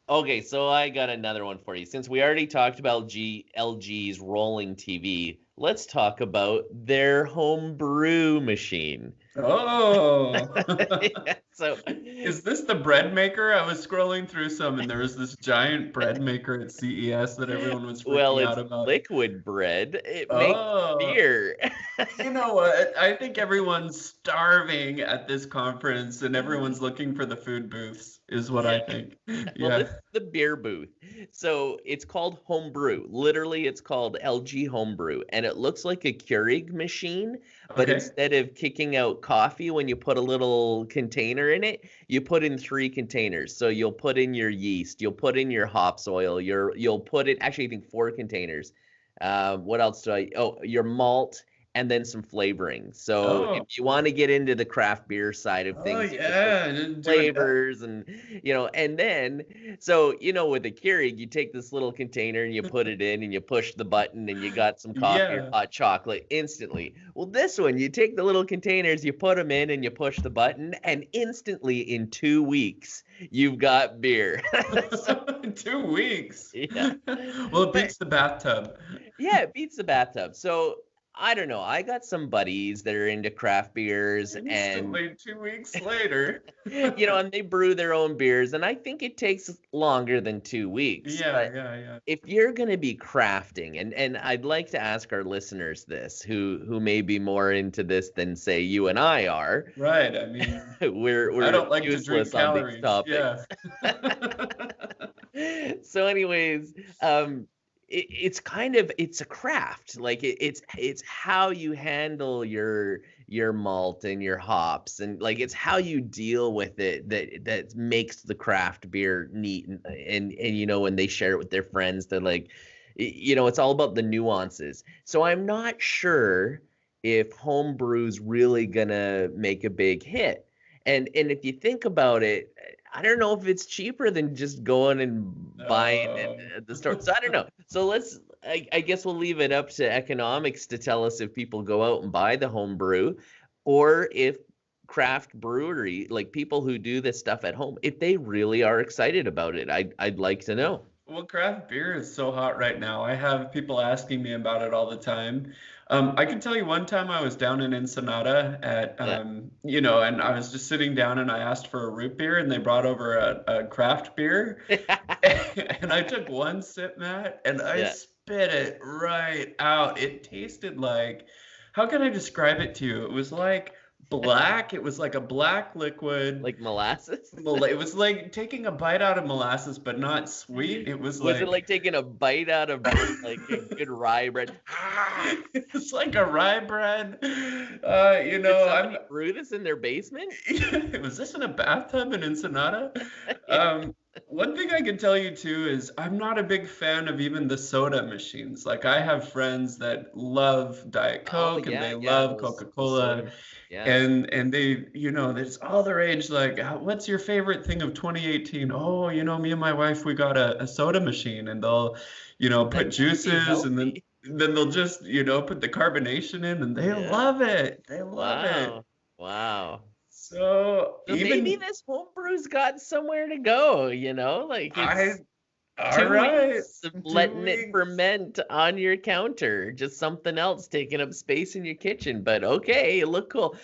Okay, so I got another one for you. Since we already talked about LG's rolling TV, let's talk about their home brew machine. Oh, Yeah, so is this the bread maker? I was scrolling through some and there was this giant bread maker at CES that everyone was well, freaking it's out about. liquid bread. It makes Oh, beer. you know what? I think everyone's starving at this conference and everyone's looking for the food booths, is what I think. Well, this Yeah. is the beer booth. So it's called HomeBrew. Literally, it's called LG HomeBrew, and it looks like a Keurig machine, but Okay. instead of kicking out coffee when you put a little container in it, you put in three containers. So you'll put in your yeast, you'll put in your hops oil, you'll put in actually I think four containers. What else do I? Oh, your malt. And then some flavoring. So if Oh, you want to get into the craft beer side of oh things, you can put yeah. Just doing flavors and and then with the Keurig you take this little container and you put it in and you push the button and you got some coffee or yeah. hot chocolate instantly. Well, this one you take the little containers, you put them in and you push the button, and instantly in 2 weeks you've got beer. So 2 weeks. yeah. Well, it But beats the bathtub. yeah, it beats the bathtub. So I don't know. I got some buddies that are into craft beers, and Instantly, 2 weeks later. and they brew their own beers, and I think it takes longer than 2 weeks. Yeah, But yeah, yeah. if you're going to be crafting, and I'd like to ask our listeners this, who may be more into this than say you and I are, Right. I mean, I we're don't like to drink useless on these calories. Yeah. topics. So anyways, it's a craft. Like it's how you handle your malt and your hops, and like it's how you deal with it that makes the craft beer neat, and when they share it with their friends, they're like, it's all about the nuances. So I'm not sure if homebrew's really gonna make a big hit. And if you think about it, I don't know if it's cheaper than just going and buying it Oh. at the store. So I don't know. So I guess we'll leave it up to economics to tell us if people go out and buy the home brew, or if craft brewery, like people who do this stuff at home, if they really are excited about it. I'd like to know. Well, craft beer is so hot right now. I have people asking me about it all the time. I can tell you one time I was down in Ensenada at, Yeah. and I was just sitting down and I asked for a root beer and they brought over a craft beer. And I took one sip, Matt, and I Yeah. spit it right out. It tasted like, how can I describe it to you? It was like black. It was like a black liquid. Like molasses? It was like taking a bite out of molasses, but not sweet. It was Was it like like taking a bite out of like a good rye bread? it's like a rye bread. Did I'm. somebody brew this in their basement? Was this in a bathtub in Ensenada? Yeah. One thing I can tell you too is I'm not a big fan of even the soda machines. Like I have friends that love Diet Oh Coke and yeah, they yeah, love those Coca-Cola. soda. Yeah. And they, there's all the rage like, what's your favorite thing of 2018? Oh, me and my wife, we got a soda machine and they'll, put That's pretty juices and then healthy. then they'll just, put the carbonation in and they Yeah. love it. They love it. Wow. Wow. So So maybe even this homebrew's got somewhere to go, Like I, it's all two right, weeks of two letting it weeks. ferment on your counter, just something else taking up space in your kitchen. But okay, it looked cool.